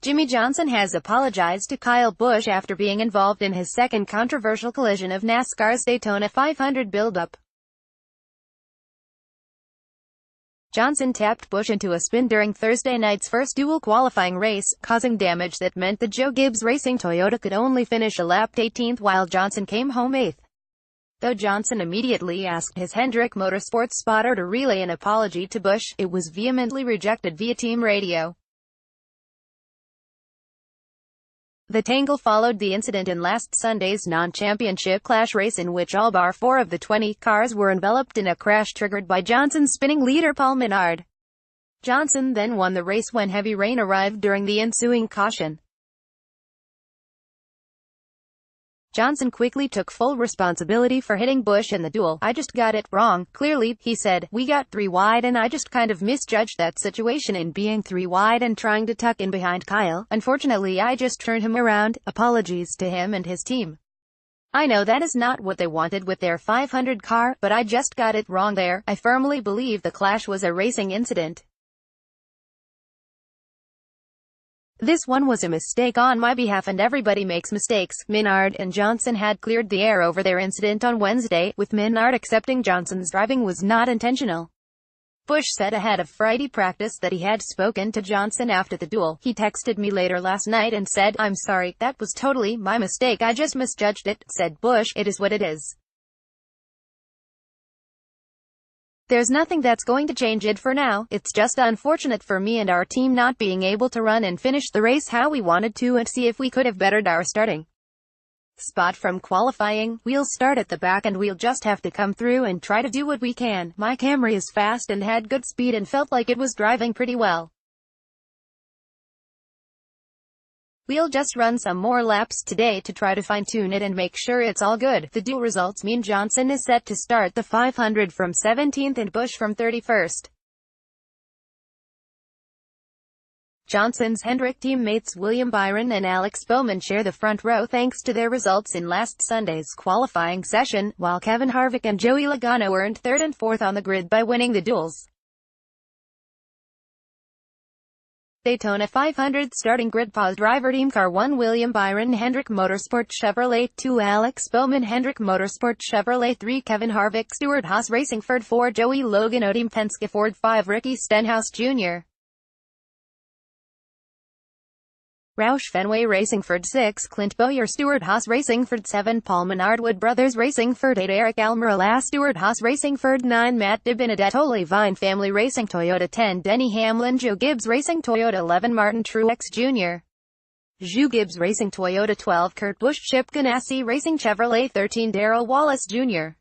Jimmie Johnson has apologized to Kyle Busch after being involved in his second controversial collision of NASCAR's Daytona 500 build-up. Johnson tapped Busch into a spin during Thursday night's first dual qualifying race, causing damage that meant the Joe Gibbs Racing Toyota could only finish a lapped 18th while Johnson came home 8th. Though Johnson immediately asked his Hendrick Motorsports spotter to relay an apology to Busch, it was vehemently rejected via team radio. The tangle followed the incident in last Sunday's non-championship clash race in which all bar 4 of the 20 cars were enveloped in a crash triggered by Johnson's spinning leader Paul Menard. Johnson then won the race when heavy rain arrived during the ensuing caution. Johnson quickly took full responsibility for hitting Busch in the duel. "I just got it wrong, clearly," he said. "We got 3 wide and I just kind of misjudged that situation in being 3 wide and trying to tuck in behind Kyle. Unfortunately, I just turned him around. Apologies to him and his team. I know that is not what they wanted with their 500 car, but I just got it wrong there. I firmly believe the clash was a racing incident. This one was a mistake on my behalf and everybody makes mistakes." Menard and Johnson had cleared the air over their incident on Wednesday, with Menard accepting Johnson's driving was not intentional. Busch said ahead of Friday practice that he had spoken to Johnson after the duel. "He texted me later last night and said, 'I'm sorry, that was totally my mistake, I just misjudged it,'" said Busch. "It is what it is. There's nothing that's going to change it for now. It's just unfortunate for me and our team not being able to run and finish the race how we wanted to and see if we could have bettered our starting spot from qualifying. We'll start at the back and we'll just have to come through and try to do what we can. My Camry is fast and had good speed and felt like it was driving pretty well. We'll just run some more laps today to try to fine-tune it and make sure it's all good." The duel results mean Johnson is set to start the 500 from 17th and Busch from 31st. Johnson's Hendrick teammates William Byron and Alex Bowman share the front row thanks to their results in last Sunday's qualifying session, while Kevin Harvick and Joey Logano earned 3rd and 4th on the grid by winning the duels. Daytona 500 starting grid pause driver team car 1 William Byron Hendrick Motorsport Chevrolet 2 Alex Bowman Hendrick Motorsport Chevrolet 3 Kevin Harvick Stewart-Haas Racing Ford 4 Joey Logano Team Penske Ford 5 Ricky Stenhouse Jr. Roush Fenway Racing Ford 6 Clint Bowyer Stewart-Haas Racing Ford 7 Paul Menard Wood Brothers Racing Ford 8 Eric Almirola Stewart-Haas Racing Ford 9 Matt DiBenedetto Vine Family Racing Toyota 10 Denny Hamlin Joe Gibbs Racing Toyota 11 Martin Truex Jr. Joe Gibbs Racing Toyota 12 Kurt Busch Chip Ganassi Racing Chevrolet 13 Darrell Wallace Jr.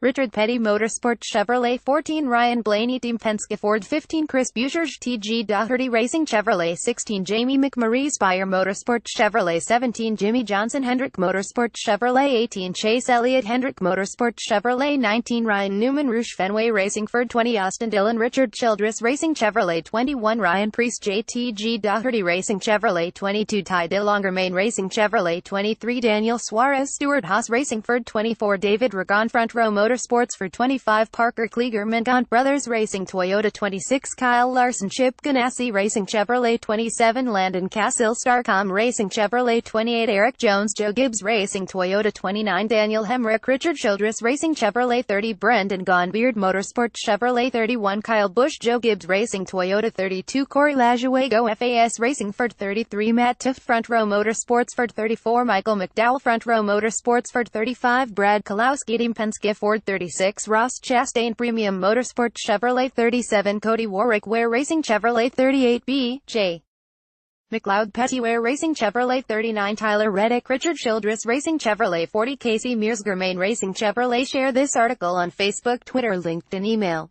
Richard Petty Motorsport Chevrolet 14 Ryan Blaney Team Penske Ford 15 Chris Buescher TG Doherty Racing Chevrolet 16 Jamie McMurray Spire Motorsport Chevrolet 17 Jimmie Johnson Hendrick Motorsport Chevrolet 18 Chase Elliott Hendrick Motorsport Chevrolet 19 Ryan Newman Roush Fenway Racing Ford 20 Austin Dillon Richard Childress Racing Chevrolet 21 Ryan Preece JTG Doherty Racing Chevrolet 22 Ty DeLonger Main Racing Chevrolet 23 Daniel Suarez Stewart-Haas Racing Ford 24 David Ragon Front Row Motorsports for 25 Parker Kligerman Gaunt Brothers Racing Toyota 26 Kyle Larson Chip Ganassi Racing Chevrolet 27 Landon Cassill Starcom Racing Chevrolet 28 Eric Jones Joe Gibbs Racing Toyota 29 Daniel Hemrick Richard Childress Racing Chevrolet 30 Brendan Gaughan Beard Motorsport Chevrolet 31 Kyle Busch Joe Gibbs Racing Toyota 32 Corey Lajuego FAS Racing Ford 33 Matt Tifft Front Row Motorsports Ford 34 Michael McDowell Front Row Motorsports Ford 35 Brad Kalowski Team Penske Ford 36 Ross Chastain Premium Motorsport Chevrolet 37 Cody Warwick Ware Racing Chevrolet 38 B.J. McLeod Petty Ware Racing Chevrolet 39 Tyler Reddick Richard Childress Racing Chevrolet 40 Casey Mearsger Main Racing Chevrolet. Share this article on Facebook, Twitter, LinkedIn, email.